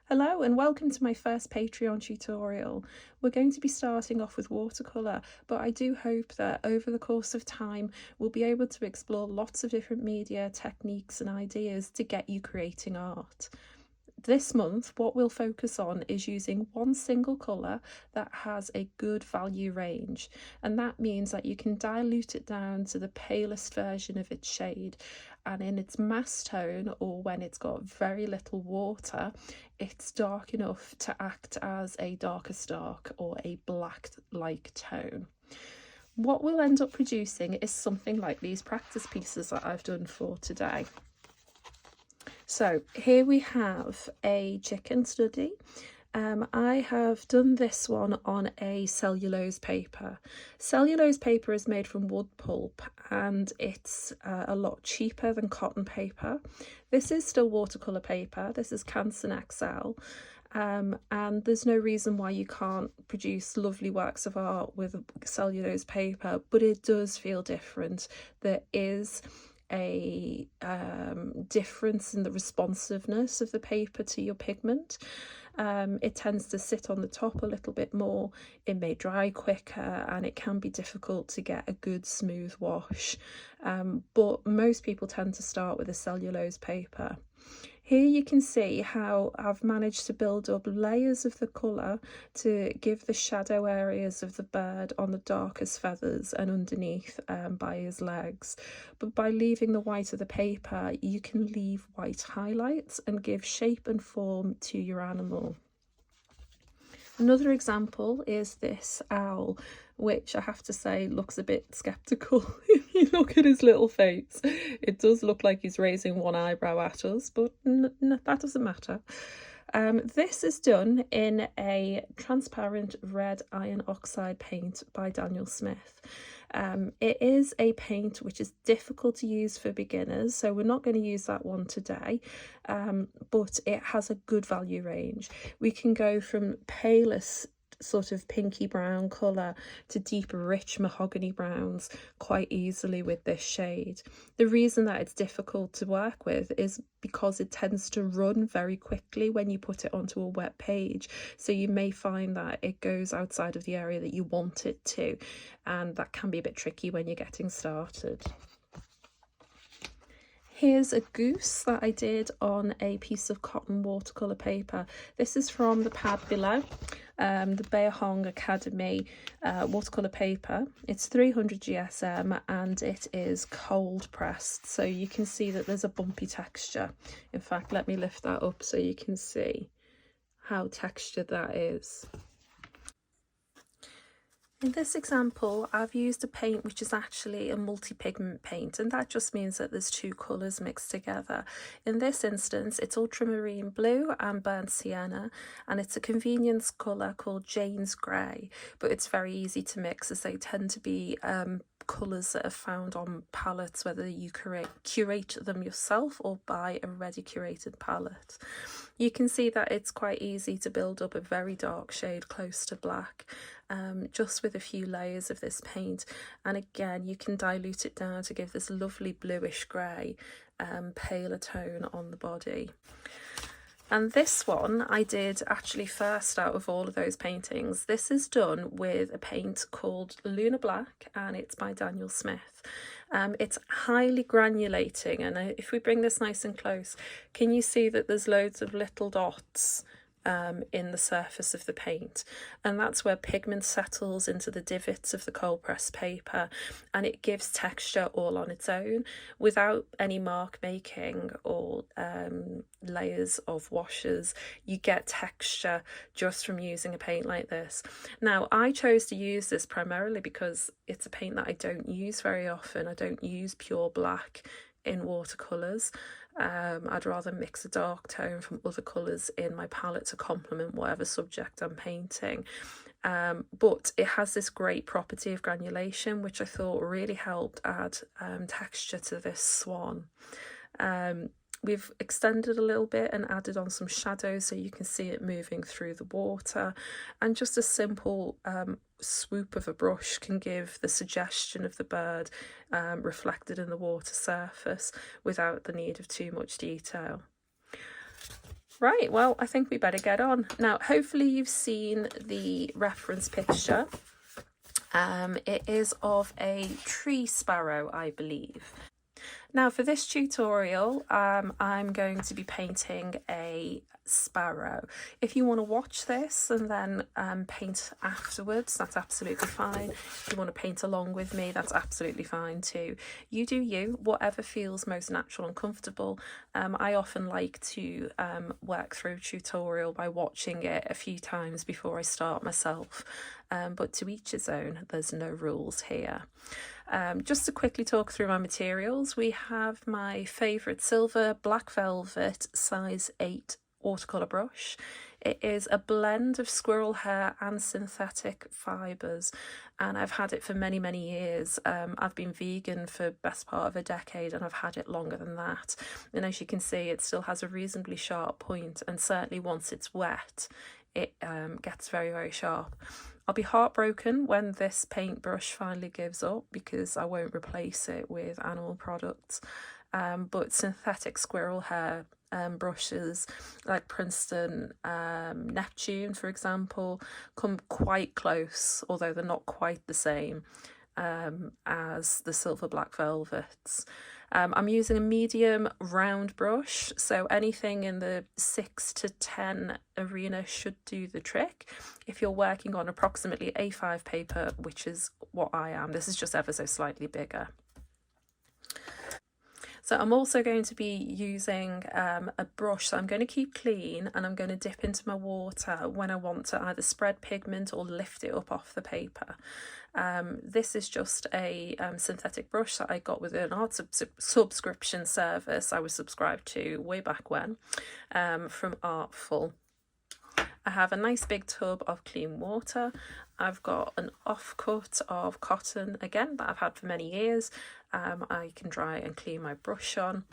Hello and welcome to my first Patreon tutorial. We're going to be starting off with watercolour, but I do hope that over the course of time we'll be able to explore lots of different media, techniques and ideas to get you creating art. This month, what we'll focus on is using one single colour that has a good value range, and that means that you can dilute it down to the palest version of its shade, and in its mass tone, or when it's got very little water, it's dark enough to act as a darkest dark or a black-like tone. What we'll end up producing is something like these practice pieces that I've done for today. So here we have a chicken study. I have done this one on a cellulose paper. Cellulose paper is made from wood pulp and it's a lot cheaper than cotton paper. This is still watercolour paper. This is Canson XL. And there's no reason why you can't produce lovely works of art with cellulose paper, but it does feel different. There is a difference in the responsiveness of the paper to your pigment. It tends to sit on the top a little bit more, it may dry quicker, and it can be difficult to get a good smooth wash, but most people tend to start with a cellulose paper. Here you can see how I've managed to build up layers of the colour to give the shadow areas of the bird on the darkest feathers and underneath by his legs. But by leaving the white of the paper, you can leave white highlights and give shape and form to your animal. Another example is this owl, which I have to say looks a bit skeptical. If you look at his little face, it does look like he's raising one eyebrow at us, but that doesn't matter. This is done in a transparent red iron oxide paint by Daniel Smith. It is a paint which is difficult to use for beginners, so we're not going to use that one today, but it has a good value range. We can go from palest sort of pinky brown colour to deep rich mahogany browns quite easily with this shade. The reason that it's difficult to work with is because it tends to run very quickly when you put it onto a wet page, so you may find that it goes outside of the area that you want it to, and that can be a bit tricky when you're getting started. Here's a goose that I did on a piece of cotton watercolour paper. This is from the pad below, the Beihong Academy watercolour paper. It's 300 GSM and it is cold pressed, so you can see that there's a bumpy texture. In fact, let me lift that up so you can see how textured that is. In this example, I've used a paint which is actually a multi-pigment paint, and that just means that there's two colours mixed together. In this instance, it's ultramarine blue and burnt sienna, and it's a convenience colour called Jane's Grey, but it's very easy to mix as they tend to be colours that are found on palettes, whether you curate them yourself or buy a ready curated palette. You can see that it's quite easy to build up a very dark shade close to black, just with a few layers of this paint, and again you can dilute it down to give this lovely bluish grey paler tone on the body. And this one I did actually first out of all of those paintings. This is done with a paint called Luna Black and it's by Daniel Smith. It's highly granulating, and if we bring this nice and close, can you see that there's loads of little dots in the surface of the paint, and that's where pigment settles into the divots of the cold pressed paper, and it gives texture all on its own without any mark making or layers of washes. You get texture just from using a paint like this. Now, I chose to use this primarily because it's a paint that I don't use very often. I don't use pure black in watercolours. I'd rather mix a dark tone from other colours in my palette to complement whatever subject I'm painting. But it has this great property of granulation, which I thought really helped add texture to this swan. We've extended a little bit and added on some shadows so you can see it moving through the water, and just a simple swoop of a brush can give the suggestion of the bird reflected in the water surface without the need of too much detail. Right, well, I think we better get on. Now, hopefully you've seen the reference picture. It is of a tree sparrow, I believe. Now for this tutorial, I'm going to be painting a sparrow. If you want to watch this and then paint afterwards, that's absolutely fine. If you want to paint along with me, that's absolutely fine too. You do you, whatever feels most natural and comfortable. I often like to work through a tutorial by watching it a few times before I start myself. But to each his own, there's no rules here. Just to quickly talk through my materials, we have my favourite silver black velvet size 8 watercolour brush. It is a blend of squirrel hair and synthetic fibres, and I've had it for many years. I've been vegan for best part of a decade and I've had it longer than that, and as you can see it still has a reasonably sharp point, and certainly once it's wet it gets very sharp. I'll be heartbroken when this paintbrush finally gives up because I won't replace it with animal products. But synthetic squirrel hair brushes like Princeton Neptune, for example, come quite close, although they're not quite the same as the silver black velvets. I'm using a medium round brush, so anything in the 6 to 10 arena should do the trick. If you're working on approximately A5 paper, which is what I am, this is just ever so slightly bigger. So I'm also going to be using a brush that I'm going to keep clean, and I'm going to dip into my water when I want to either spread pigment or lift it up off the paper. This is just a synthetic brush that I got with an art subscription service I was subscribed to way back when, from Artful. I have a nice big tub of clean water. I've got an offcut of cotton, again, that I've had for many years. I can dry and clean my brush on.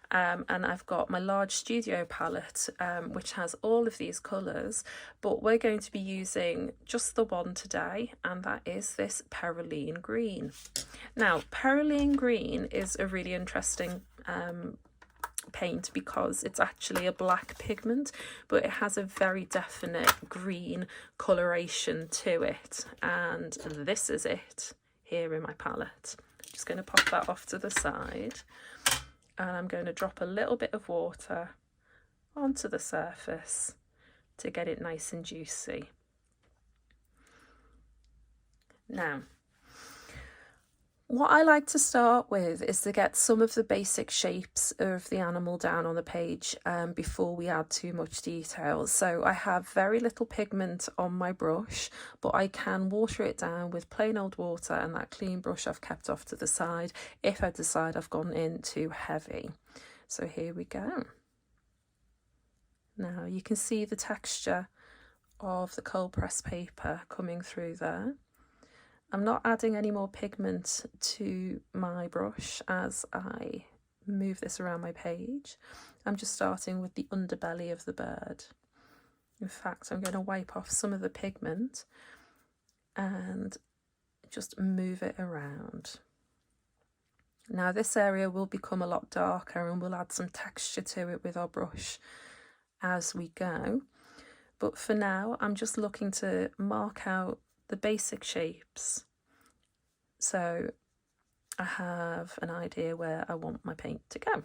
And I've got my large studio palette, which has all of these colours, but we're going to be using just the one today, and that is this Perylene Green. Now, Perylene Green is a really interesting paint because it's actually a black pigment, but it has a very definite green coloration to it, and this is it here in my palette. Just going to pop that off to the side, and I'm going to drop a little bit of water onto the surface to get it nice and juicy. Now, what I like to start with is to get some of the basic shapes of the animal down on the page before we add too much detail. So I have very little pigment on my brush, but I can water it down with plain old water and that clean brush I've kept off to the side if I decide I've gone in too heavy. So here we go. Now you can see the texture of the cold press paper coming through there. I'm not adding any more pigment to my brush as I move this around my page. I'm just starting with the underbelly of the bird. In fact, I'm going to wipe off some of the pigment and just move it around. Now this area will become a lot darker and we'll add some texture to it with our brush as we go. But for now, I'm just looking to mark out the basic shapes, so I have an idea where I want my paint to go.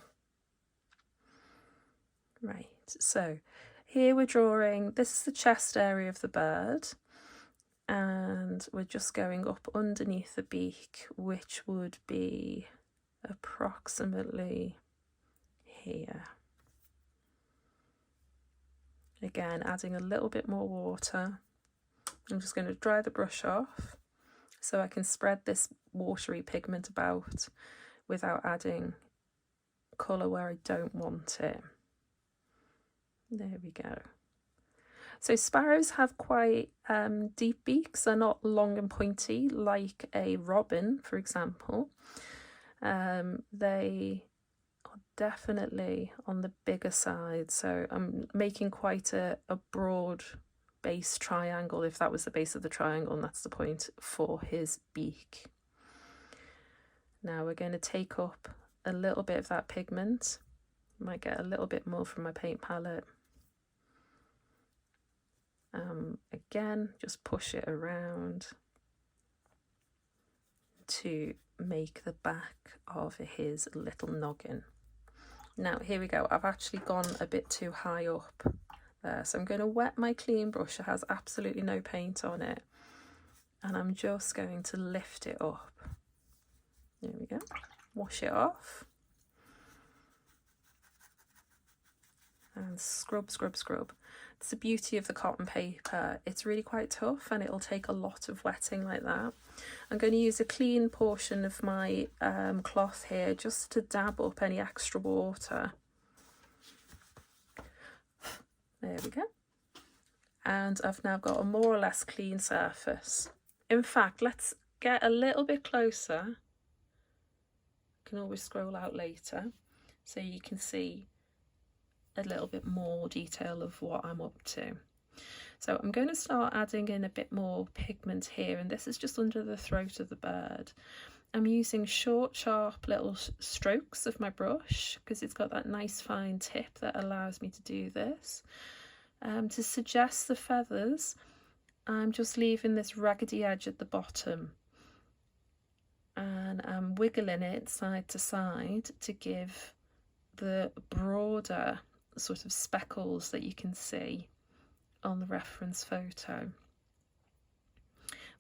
Right, so here we're drawing, this is the chest area of the bird, and we're just going up underneath the beak, which would be approximately here. Again, adding a little bit more water. I'm just going to dry the brush off so I can spread this watery pigment about without adding colour where I don't want it. There we go. So sparrows have quite deep beaks. They're not long and pointy like a robin, for example. They are definitely on the bigger side. So I'm making quite a broad base triangle, if that was the base of the triangle, and that's the point for his beak. Now we're going to take up a little bit of that pigment. Might get a little bit more from my paint palette. Again, just push it around to make the back of his little noggin. Now here we go, I've actually gone a bit too high up there, so I'm going to wet my clean brush. It has absolutely no paint on it, and I'm just going to lift it up. There we go, wash it off and scrub, scrub, scrub. It's the beauty of the cotton paper, it's really quite tough and it'll take a lot of wetting like that. I'm going to use a clean portion of my cloth here just to dab up any extra water. There we go. And I've now got a more or less clean surface. In fact, let's get a little bit closer. I can always scroll out later so you can see a little bit more detail of what I'm up to. So I'm going to start adding in a bit more pigment here, and this is just under the throat of the bird. I'm using short, sharp little strokes of my brush because it's got that nice fine tip that allows me to do this. To suggest the feathers, I'm just leaving this raggedy edge at the bottom, and I'm wiggling it side to side to give the broader sort of speckles that you can see on the reference photo.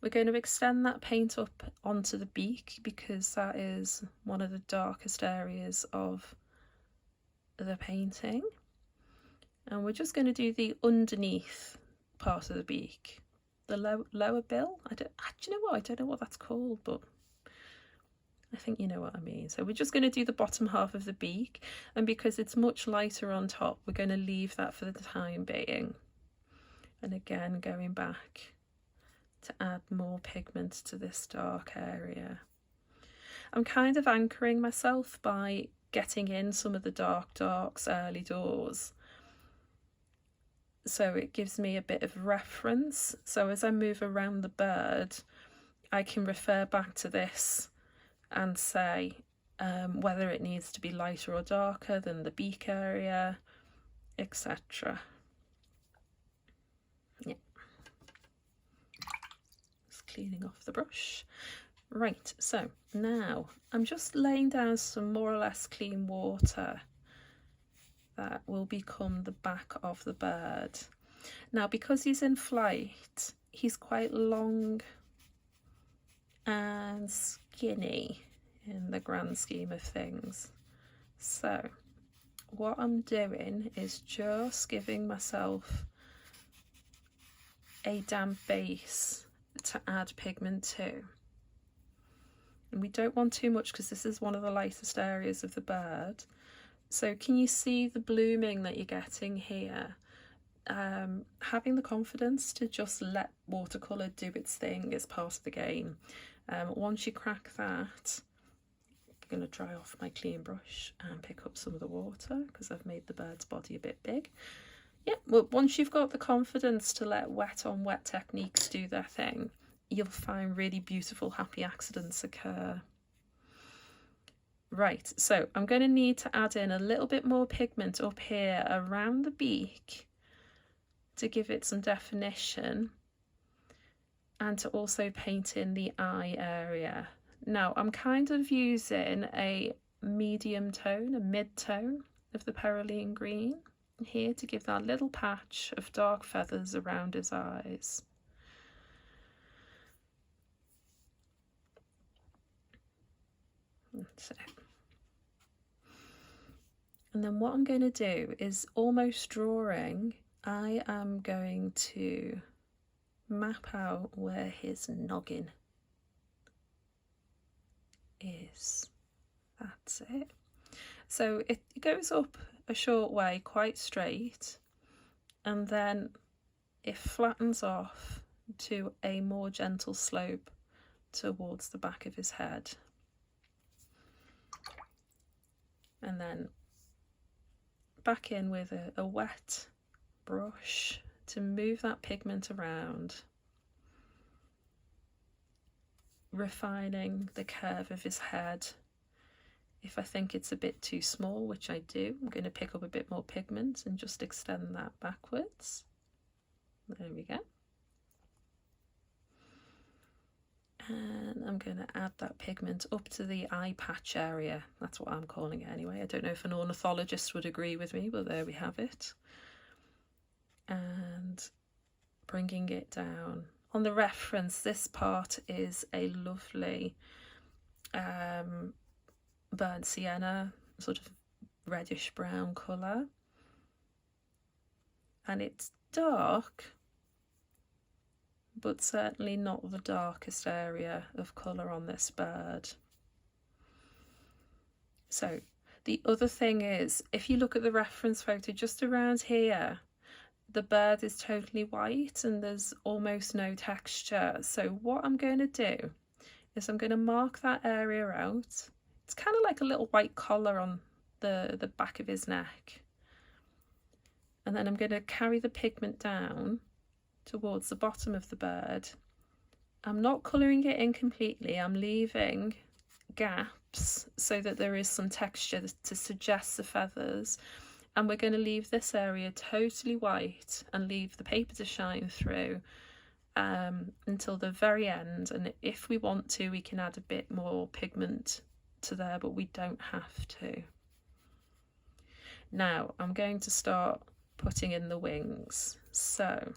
We're going to extend that paint up onto the beak because that is one of the darkest areas of the painting, and we're just going to do the underneath part of the beak, the lower bill. Do you know what? I don't know what that's called, but I think you know what I mean. So we're just going to do the bottom half of the beak, and because it's much lighter on top, we're going to leave that for the time being. And again, going back to add more pigment to this dark area. I'm kind of anchoring myself by getting in some of the darks early doors, so it gives me a bit of reference. So as I move around the bird, I can refer back to this and say whether it needs to be lighter or darker than the beak area, etc. Yeah, just cleaning off the brush. Right, so now I'm just laying down some more or less clean water that will become the back of the bird. Now, because he's in flight, he's quite long and skinny in the grand scheme of things. So what I'm doing is just giving myself a damp base to add pigment to. And we don't want too much because this is one of the lightest areas of the bird. So can you see the blooming that you're getting here? Having the confidence to just let watercolour do its thing is part of the game. Once you crack that, I'm going to dry off my clean brush and pick up some of the water because I've made the bird's body a bit big. Yeah, well, once you've got the confidence to let wet on wet techniques do their thing, you'll find really beautiful happy accidents occur. Right, so I'm going to need to add in a little bit more pigment up here around the beak to give it some definition, and to also paint in the eye area. Now I'm kind of using a medium tone, a mid-tone of the Perylene Green here to give that little patch of dark feathers around his eyes. That's it. And then what I'm going to do is, almost drawing, I am going to map out where his noggin is. That's it. So it goes up a short way, quite straight, and then it flattens off to a more gentle slope towards the back of his head. And then back in with a wet brush to move that pigment around, refining the curve of his head. If I think it's a bit too small, which I do, I'm going to pick up a bit more pigment and just extend that backwards. There we go. And I'm going to add that pigment up to the eye patch area. That's what I'm calling it anyway. I don't know if an ornithologist would agree with me, but there we have it. And bringing it down. On the reference, this part is a lovely burnt sienna, sort of reddish brown colour. And it's dark, but certainly not the darkest area of colour on this bird. So the other thing is, if you look at the reference photo just around here, the bird is totally white and there's almost no texture. So what I'm going to do is I'm going to mark that area out. It's kind of like a little white collar on the back of his neck. And then I'm going to carry the pigment down towards the bottom of the bird. I'm not colouring it in completely. I'm leaving gaps so that there is some texture to suggest the feathers. And we're going to leave this area totally white and leave the paper to shine through until the very end. And if we want to, we can add a bit more pigment to there, but we don't have to. Now I'm going to start putting in the wings. So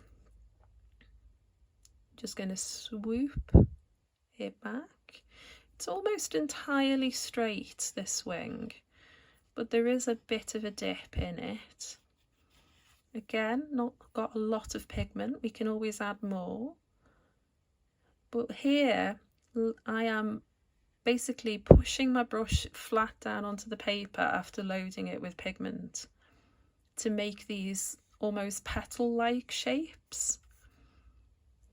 just going to swoop it back. It's almost entirely straight, this wing, but there is a bit of a dip in it. Again, not got a lot of pigment, we can always add more. But here I am basically pushing my brush flat down onto the paper after loading it with pigment to make these almost petal-like shapes.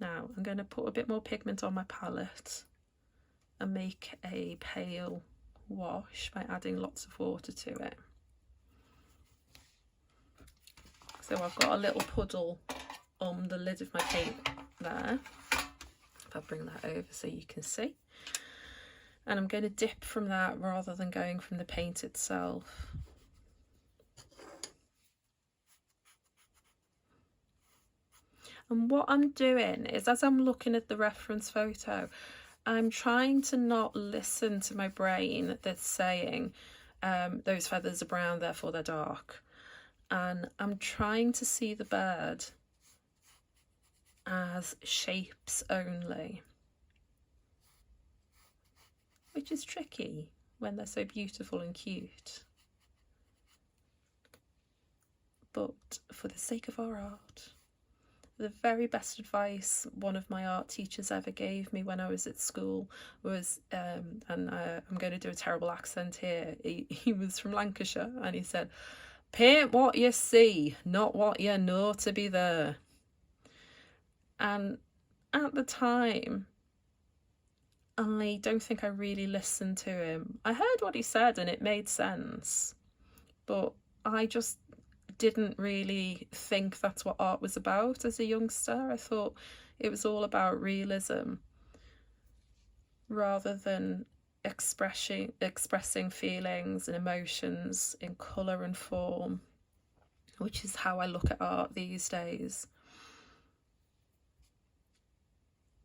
Now I'm going to put a bit more pigment on my palette and make a pale wash by adding lots of water to it. So I've got a little puddle on the lid of my paint there. If I bring that over so you can see. And I'm going to dip from that rather than going from the paint itself. And what I'm doing is, as I'm looking at the reference photo, I'm trying to not listen to my brain that's saying those feathers are brown, therefore they're dark. And I'm trying to see the bird as shapes only, which is tricky when they're so beautiful and cute. But for the sake of our art, the very best advice one of my art teachers ever gave me when I was at school was, and I'm going to do a terrible accent here, he was from Lancashire, and he said, "Paint what you see, not what you know to be there." And at the time, I don't think I really listened to him. I heard what he said and it made sense, but I just didn't really think that's what art was about as a youngster. I thought it was all about realism rather than expressing feelings and emotions in colour and form, which is how I look at art these days.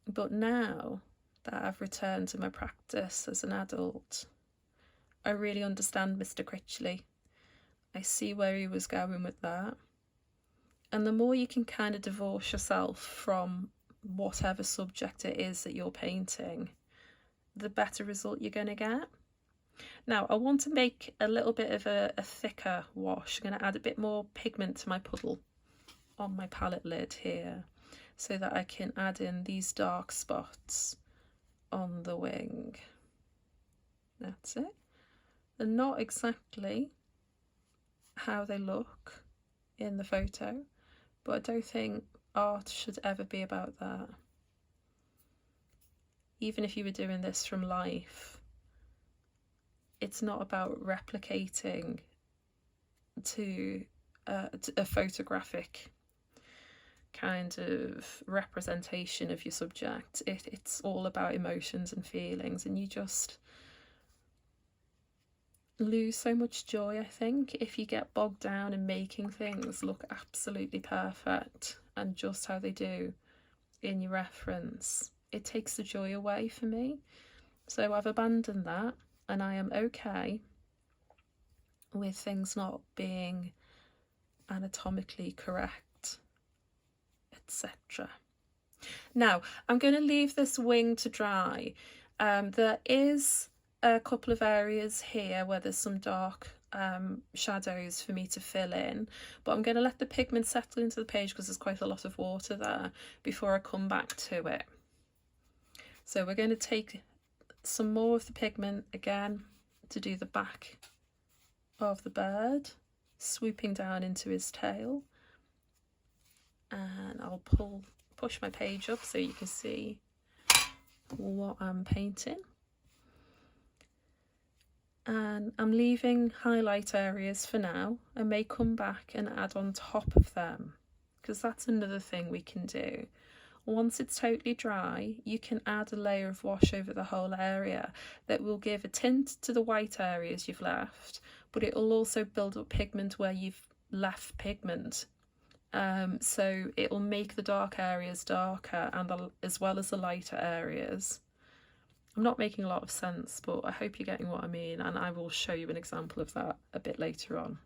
But now that I've returned to my practice as an adult, I really understand Mr. Critchley. I see where he was going with that. And the more you can kind of divorce yourself from whatever subject it is that you're painting, the better result you're going to get. Now, I want to make a little bit of a thicker wash. I'm going to add a bit more pigment to my puddle on my palette lid here so that I can add in these dark spots on the wing. That's it. They're not exactly how they look in the photo, but I don't think art should ever be about that. Even if you were doing this from life, it's not about replicating to a photographic kind of representation of your subject. It's all about emotions and feelings, and you just lose so much joy, I think, if you get bogged down in making things look absolutely perfect and just how they do in your reference. It takes the joy away for me. So I've abandoned that, and I am okay with things not being anatomically correct, etc. Now, I'm going to leave this wing to dry. There is a couple of areas here where there's some dark shadows for me to fill in, but I'm going to let the pigment settle into the page because there's quite a lot of water there before I come back to it. So we're going to take some more of the pigment again to do the back of the bird, swooping down into his tail, and I'll push my page up so you can see what I'm painting. And I'm leaving highlight areas for now. I may come back and add on top of them, because that's another thing we can do. Once it's totally dry, you can add a layer of wash over the whole area that will give a tint to the white areas you've left, but it will also build up pigment where you've left pigment. So it will make the dark areas darker, and as well as the lighter areas. I'm not making a lot of sense, but I hope you're getting what I mean, and I will show you an example of that a bit later on.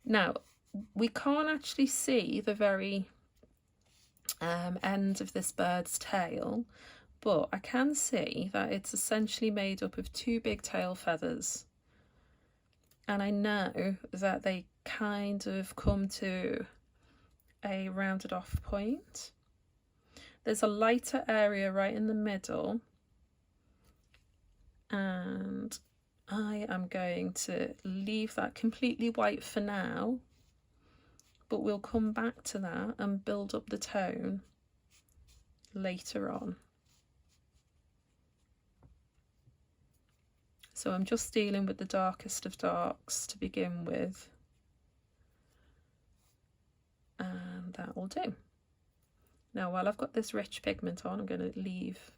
Now, we can't actually see the very end of this bird's tail, but I can see that it's essentially made up of two big tail feathers, and I know that they kind of come to a rounded off point. There's a lighter area right in the middle, and I am going to leave that completely white for now, but we'll come back to that and build up the tone later on. So I'm just dealing with the darkest of darks to begin with, and that will do. Now, while I've got this rich pigment on, I'm going to leave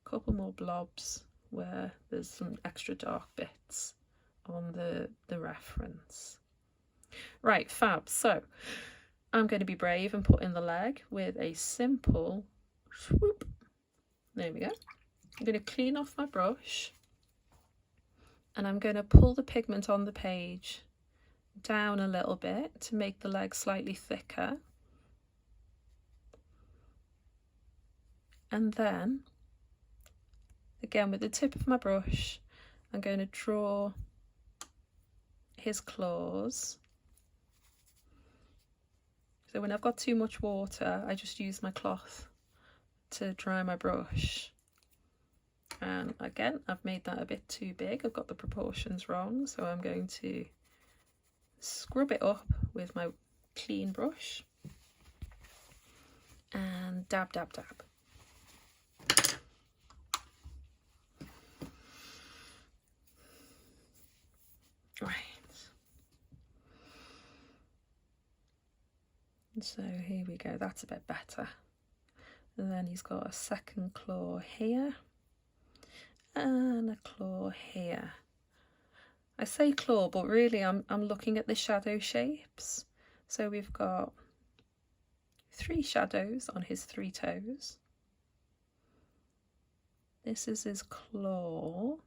a couple more blobs where there's some extra dark bits on the reference. Right, fab. So I'm going to be brave and put in the leg with a simple swoop. There we go. I'm going to clean off my brush, and I'm going to pull the pigment on the page down a little bit to make the leg slightly thicker. And then, again with the tip of my brush, I'm going to draw his claws. So when I've got too much water, I just use my cloth to dry my brush. And again, I've made that a bit too big. I've got the proportions wrong, so I'm going to scrub it up with my clean brush and dab, dab, dab. Right. So here we go, that's a bit better. And then he's got a second claw here and a claw here. I say claw, but really I'm looking at the shadow shapes. So we've got 3 shadows on his 3 toes. This is his claw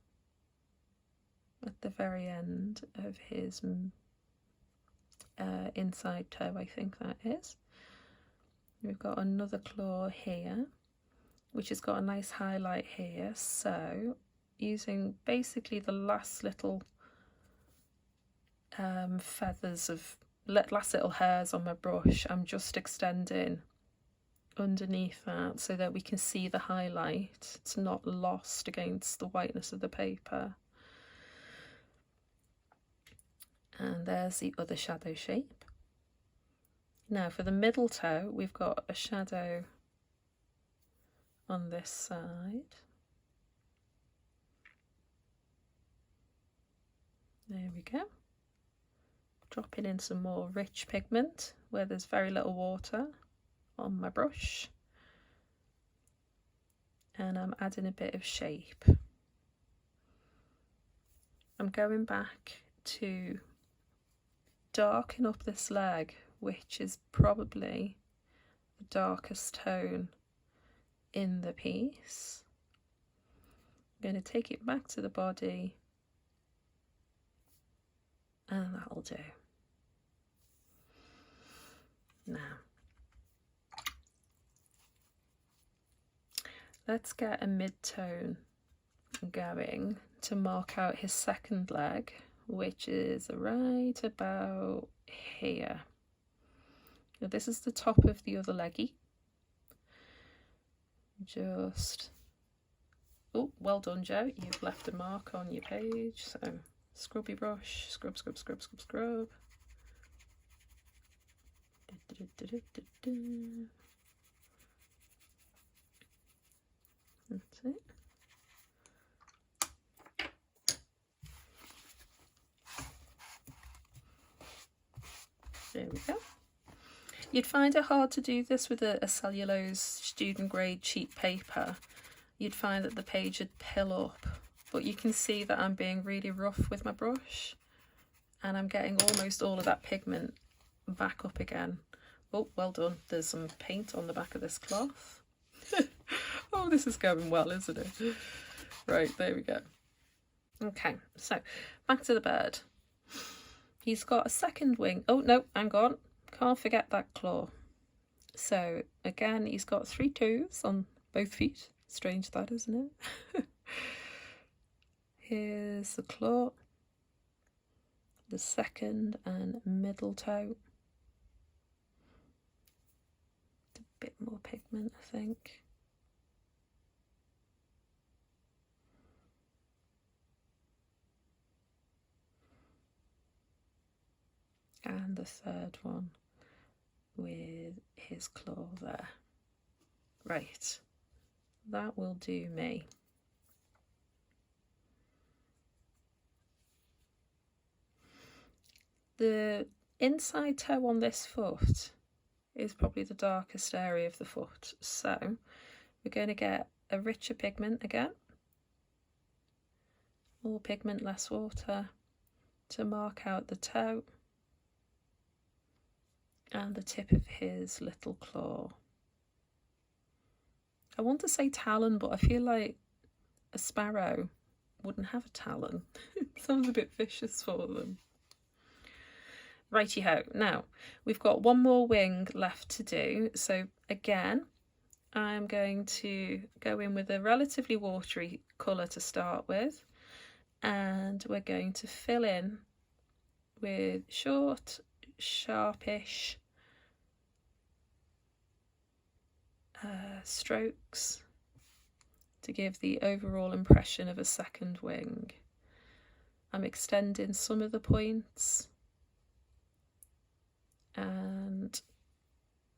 at the very end of his inside toe, I think that is. We've got another claw here, which has got a nice highlight here. So using basically the last little feathers of last little hairs on my brush, I'm just extending underneath that so that we can see the highlight. It's not lost against the whiteness of the paper. And there's the other shadow shape. Now for the middle toe, we've got a shadow on this side. There we go. Dropping in some more rich pigment where there's very little water on my brush. And I'm adding a bit of shape. I'm going back to darken up this leg, which is probably the darkest tone in the piece. I'm going to take it back to the body, and that'll do. Now, let's get a mid-tone going to mark out his second leg, which is right about here. Now, this is the top of the other leggy. Just, oh, well done, Joe. You've left a mark on your page. So, scrubby brush, scrub, scrub, scrub, scrub, scrub. That's it. There we go. You'd find it hard to do this with a cellulose student grade cheap paper. You'd find that the page would pill up, but you can see that I'm being really rough with my brush, and I'm getting almost all of that pigment back up again. Oh, well done. There's some paint on the back of this cloth. Oh, this is going well, isn't it? Right, there we go. Okay, so back to the bird. He's got a second wing. Oh, no, hang on. Can't forget that claw. So, again, he's got 3 toes on both feet. Strange that, isn't it? Here's the claw. The second and middle toe. A bit more pigment, I think. And the third one with his claw there. Right, that will do me. The inside toe on this foot is probably the darkest area of the foot, so we're going to get a richer pigment again. More pigment, less water, to mark out the toe and the tip of his little claw. I want to say talon, but I feel like a sparrow wouldn't have a talon. It sounds a bit vicious for them. Righty-ho. Now, we've got one more wing left to do. So again, I'm going to go in with a relatively watery colour to start with. And we're going to fill in with short, sharpish strokes to give the overall impression of a second wing. I'm extending some of the points, and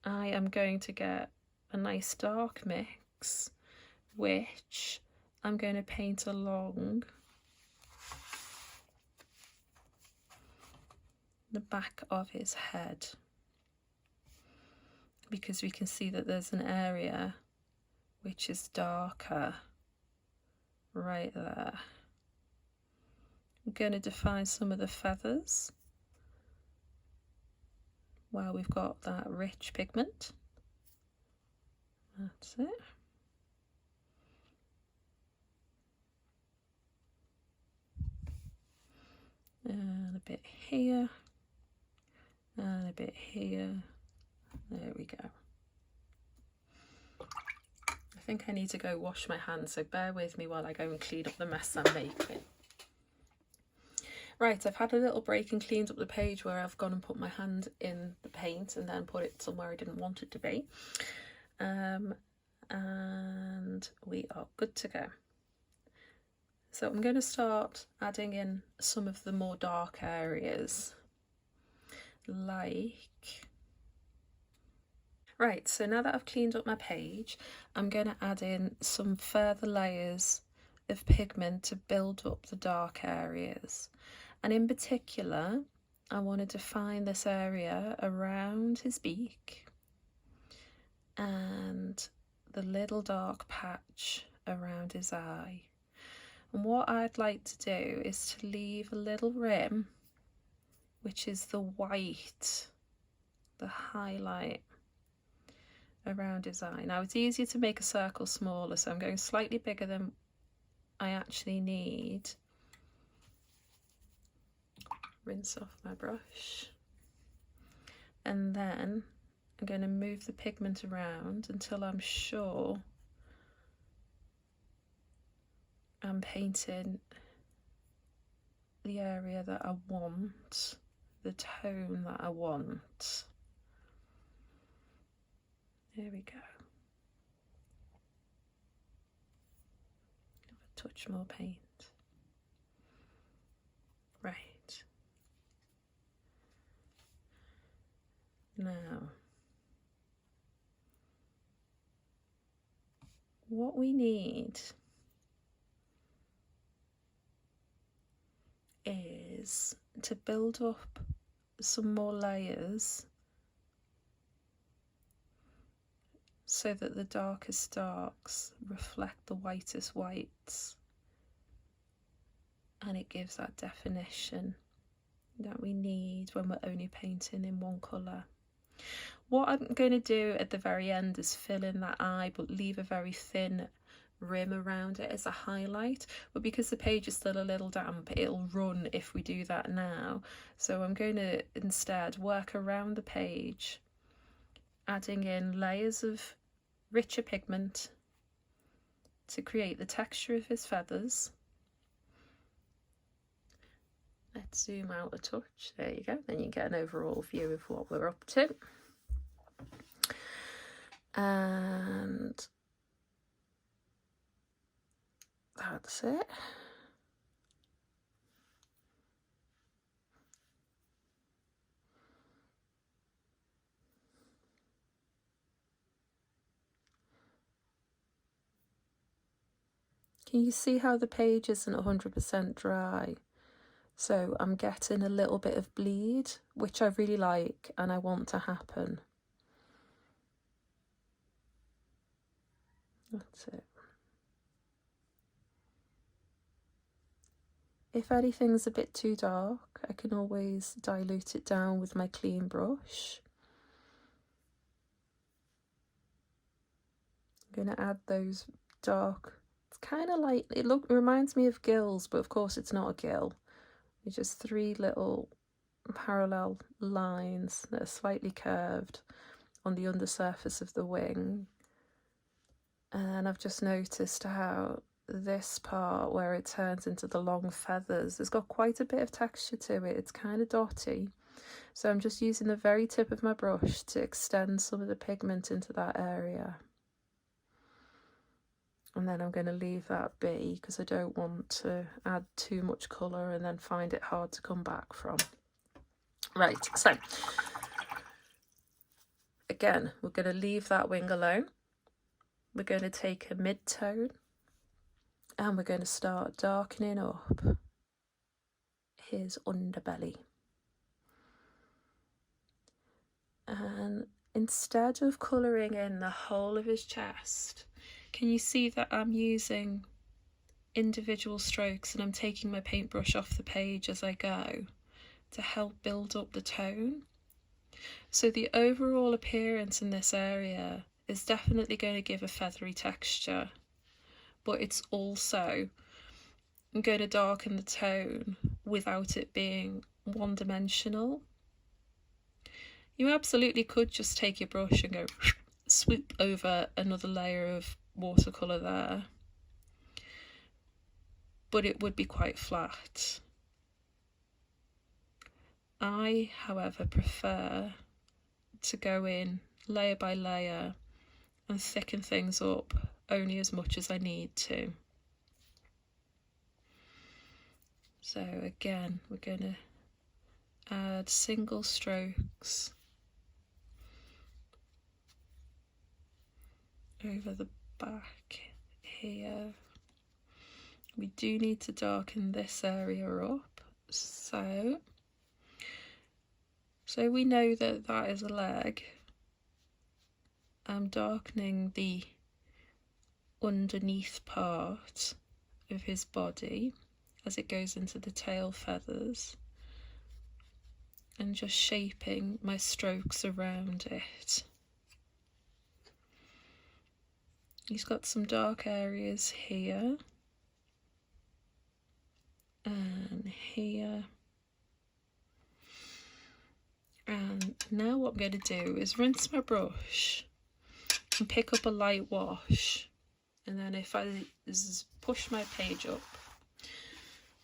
I am going to get a nice dark mix, which I'm going to paint along the back of his head, because we can see that there's an area which is darker right there. I'm going to define some of the feathers while we've got that rich pigment. That's it. And a bit here, and a bit here. There we go. I think I need to go wash my hands, so bear with me while I go and clean up the mess I'm making. Right, I've had a little break and cleaned up the page where I've gone and put my hand in the paint and then put it somewhere I didn't want it to be. And we are good to go. So I'm going to start adding in some of the more dark areas, like... Right, so now that I've cleaned up my page, I'm going to add in some further layers of pigment to build up the dark areas. And in particular, I want to define this area around his beak and the little dark patch around his eye. And what I'd like to do is to leave a little rim, which is the white, the highlight around his eye. Now it's easier to make a circle smaller, so I'm going slightly bigger than I actually need. Rinse off my brush, and then I'm going to move the pigment around until I'm sure I'm painting the area that I want, the tone that I want. There we go. Have a touch more paint. Right. Now, what we need is to build up some more layers so that the darkest darks reflect the whitest whites, and it gives that definition that we need when we're only painting in one colour. What I'm going to do at the very end is fill in that eye, but leave a very thin rim around it as a highlight. But because the page is still a little damp, it'll run if we do that now. So I'm going to instead work around the page, adding in layers of richer pigment to create the texture of his feathers. Let's zoom out a touch. There you go. Then you get an overall view of what we're up to. And that's it. Can you see how the page isn't 100% dry? So I'm getting a little bit of bleed, which I really like and I want to happen. That's it. If anything's a bit too dark, I can always dilute it down with my clean brush. I'm going to add those dark, it's kind of like, it reminds me of gills, but of course it's not a gill. It's just three little parallel lines that are slightly curved on the undersurface of the wing. And I've just noticed how this part where it turns into the long feathers, there's got quite a bit of texture to it. It's kind of dotty. So I'm just using the very tip of my brush to extend some of the pigment into that area. And then I'm going to leave that be because I don't want to add too much colour and then find it hard to come back from. Right, so again, we're going to leave that wing alone. We're going to take a mid-tone and we're going to start darkening up his underbelly. And instead of colouring in the whole of his chest, can you see that I'm using individual strokes and I'm taking my paintbrush off the page as I go to help build up the tone? So the overall appearance in this area is definitely going to give a feathery texture, but it's also going to darken the tone without it being one-dimensional. You absolutely could just take your brush and go swoop over another layer of watercolour there, but it would be quite flat. I, however, prefer to go in layer by layer and thicken things up only as much as I need to. So again, we're going to add single strokes over the back here. We do need to darken this area up, so we know that that is a leg. I'm darkening the underneath part of his body as it goes into the tail feathers, and just shaping my strokes around it. He's got some dark areas here and here. And now what I'm going to do is rinse my brush and pick up a light wash. And then if I push my page up,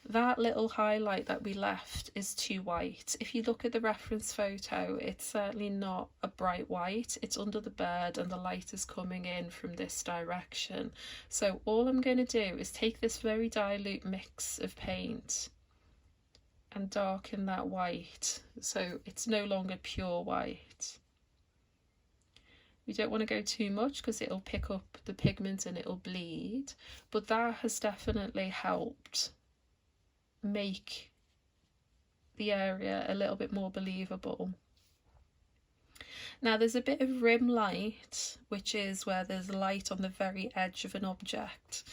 that little highlight that we left is too white. If you look at the reference photo, it's certainly not a bright white. It's under the bird and the light is coming in from this direction. So all I'm going to do is take this very dilute mix of paint and darken that white so it's no longer pure white. We don't want to go too much because it'll pick up the pigment and it'll bleed, but that has definitely helped make the area a little bit more believable. Now there's a bit of rim light, which is where there's light on the very edge of an object,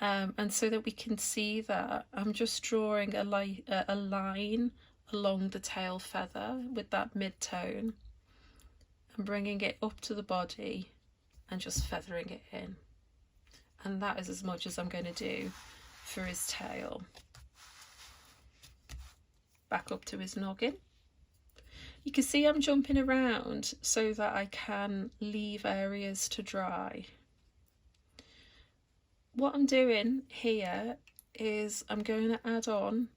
and so that we can see that, I'm just drawing a line along the tail feather with that mid-tone and bringing it up to the body and just feathering it in. And that is as much as I'm going to do for his tail. Back up to his noggin. You can see I'm jumping around so that I can leave areas to dry. What I'm doing here is I'm going to add on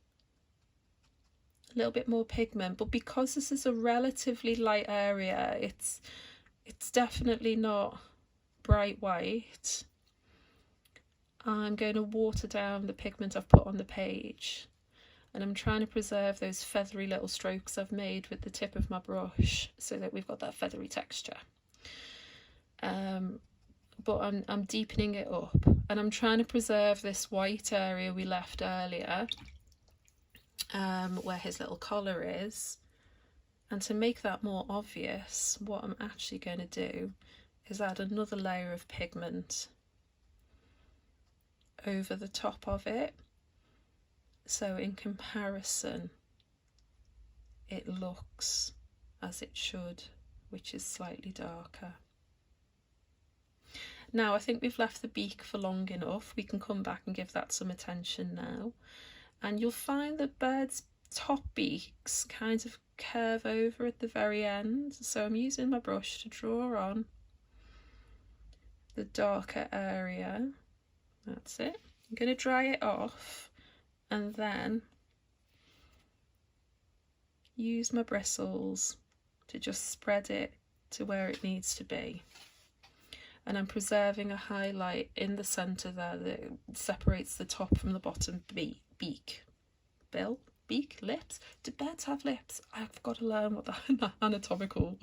a little bit more pigment, but because this is a relatively light area, it's definitely not bright white. I'm going to water down the pigment I've put on the page, and I'm trying to preserve those feathery little strokes I've made with the tip of my brush so that we've got that feathery texture. But I'm deepening it up, and I'm trying to preserve this white area we left earlier, where his little collar is. And to make that more obvious, what I'm actually going to do is add another layer of pigment over the top of it, so in comparison it looks as it should, which is slightly darker. Now I think we've left the beak for long enough. We can come back and give that some attention now, and you'll find that birds' top beaks kind of curve over at the very end, so I'm using my brush to draw on the darker area. That's it. I'm going to dry it off and then use my bristles to just spread it to where it needs to be. And I'm preserving a highlight in the centre there that separates the top from the bottom beak. Bill? Beak? Lips? Do birds have lips? I've got to learn what the anatomical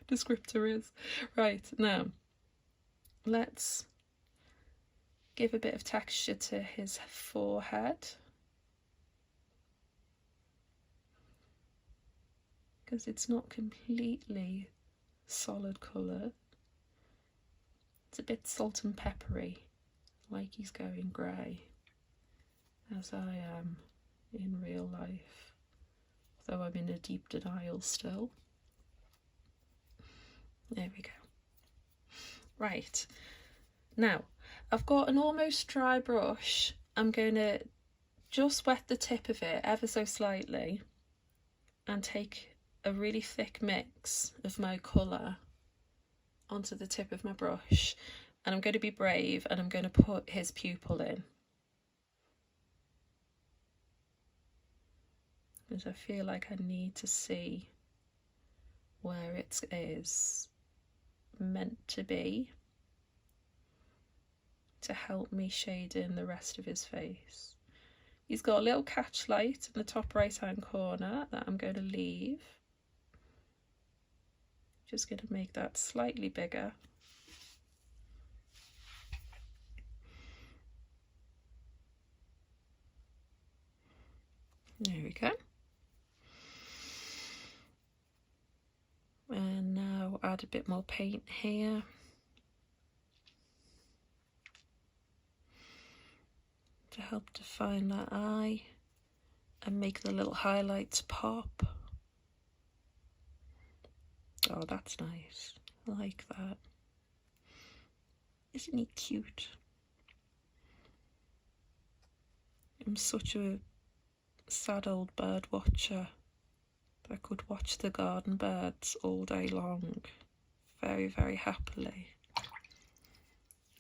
descriptor is. Right, now let's give a bit of texture to his forehead. Because it's not completely solid colour. It's a bit salt and peppery, like he's going grey, as I am in real life, though I'm in a deep denial still. There we go. Right, now I've got an almost dry brush. I'm going to just wet the tip of it ever so slightly and take a really thick mix of my colour onto the tip of my brush, and I'm going to be brave and I'm going to put his pupil in, because I feel like I need to see where it is meant to be to help me shade in the rest of his face. He's got a little catch light in the top right hand corner that I'm going to leave. Just going to make that slightly bigger. There we go. And now add a bit more paint here. to help define that eye and make the little highlights pop. Oh, that's nice. I like that. Isn't he cute? I'm such a sad old bird watcher. I could watch the garden birds all day long, very, very happily.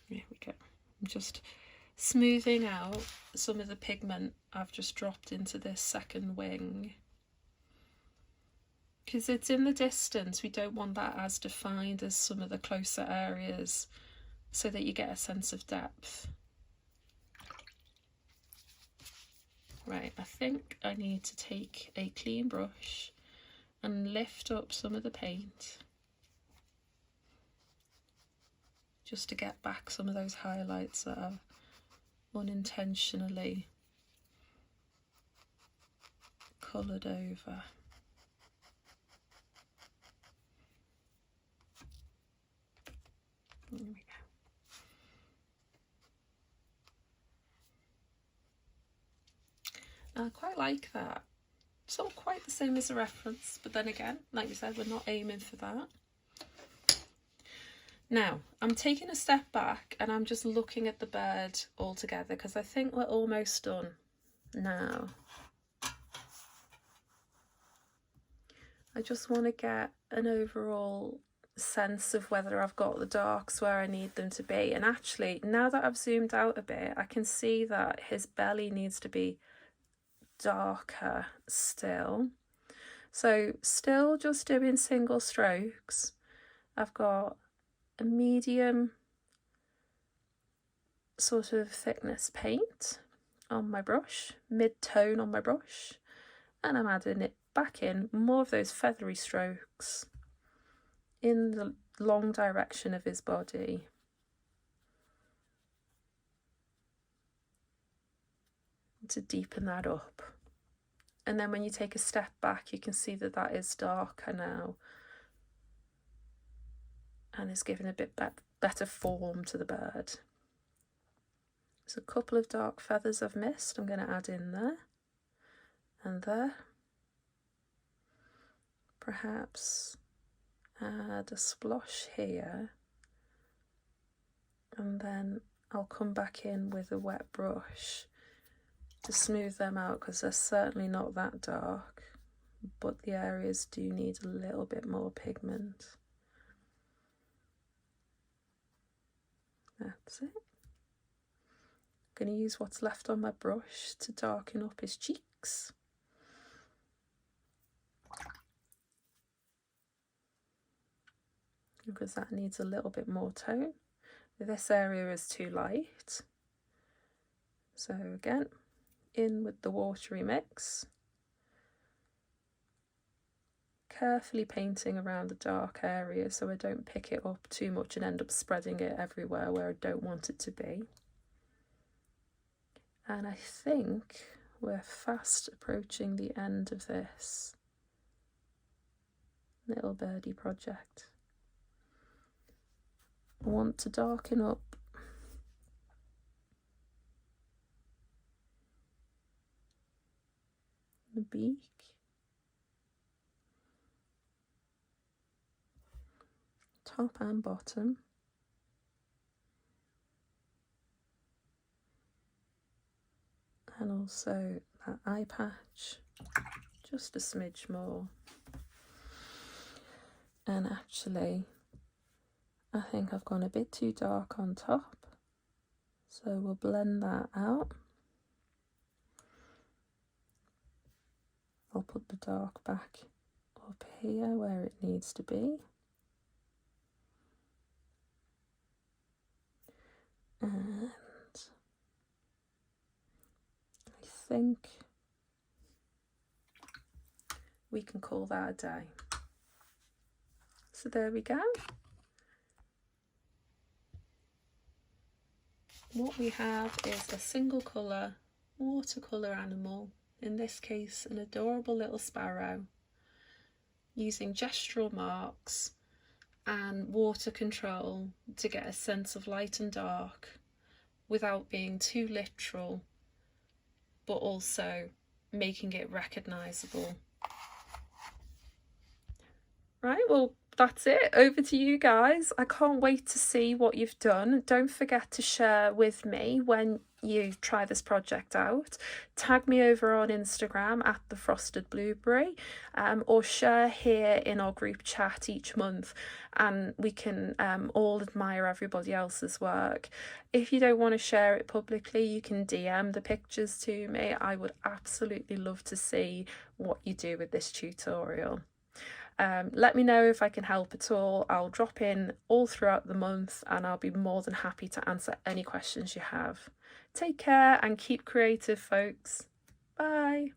Here we go. I'm just smoothing out some of the pigment I've just dropped into this second wing. Because it's in the distance, we don't want that as defined as some of the closer areas, so that you get a sense of depth. Right, I think I need to take a clean brush and lift up some of the paint just to get back some of those highlights that I've unintentionally coloured over. There we go. I quite like that. It's not quite the same as a reference, but then again, like we said, we're not aiming for that. Now, I'm taking a step back and I'm just looking at the bird all together because I think we're almost done now. I just want to get an overall sense of whether I've got the darks where I need them to be. And actually, now that I've zoomed out a bit, I can see that his belly needs to be darker still. So still just doing single strokes. I've got a medium sort of thickness paint on my brush, mid-tone on my brush, and I'm adding it back in, more of those feathery strokes in the long direction of his body. To deepen that up. And then when you take a step back, you can see that that is darker now and is giving a bit better form to the bird. There's a couple of dark feathers I've missed. I'm going to add in there and there. Perhaps add a splosh here, and then I'll come back in with a wet brush to smooth them out because they're certainly not that dark, but the areas do need a little bit more pigment. That's it. I'm going to use what's left on my brush to darken up his cheeks. Because that needs a little bit more tone. This area is too light. So again, in with the watery mix. Carefully painting around the dark area so I don't pick it up too much and end up spreading it everywhere where I don't want it to be. And I think we're fast approaching the end of this little birdie project. I want to darken up the beak, top and bottom, and also that eye patch, just a smidge more. And actually, I think I've gone a bit too dark on top, so we'll blend that out. I'll put the dark back up here where it needs to be. And I think we can call that a day. So there we go. What we have is a single colour watercolour animal, in this case an adorable little sparrow, using gestural marks and water control to get a sense of light and dark without being too literal but also making it recognisable. Right, well, that's it. Over to you guys. I can't wait to see what you've done. Don't forget to share with me when you try this project out. Tag me over on Instagram at the Frosted Blueberry, or share here in our group chat each month, and we can all admire everybody else's work. If you don't want to share it publicly, you can DM the pictures to me. I would absolutely love to see what you do with this tutorial. Let me know if I can help at all. I'll drop in all throughout the month and I'll be more than happy to answer any questions you have. Take care and keep creative, folks. Bye.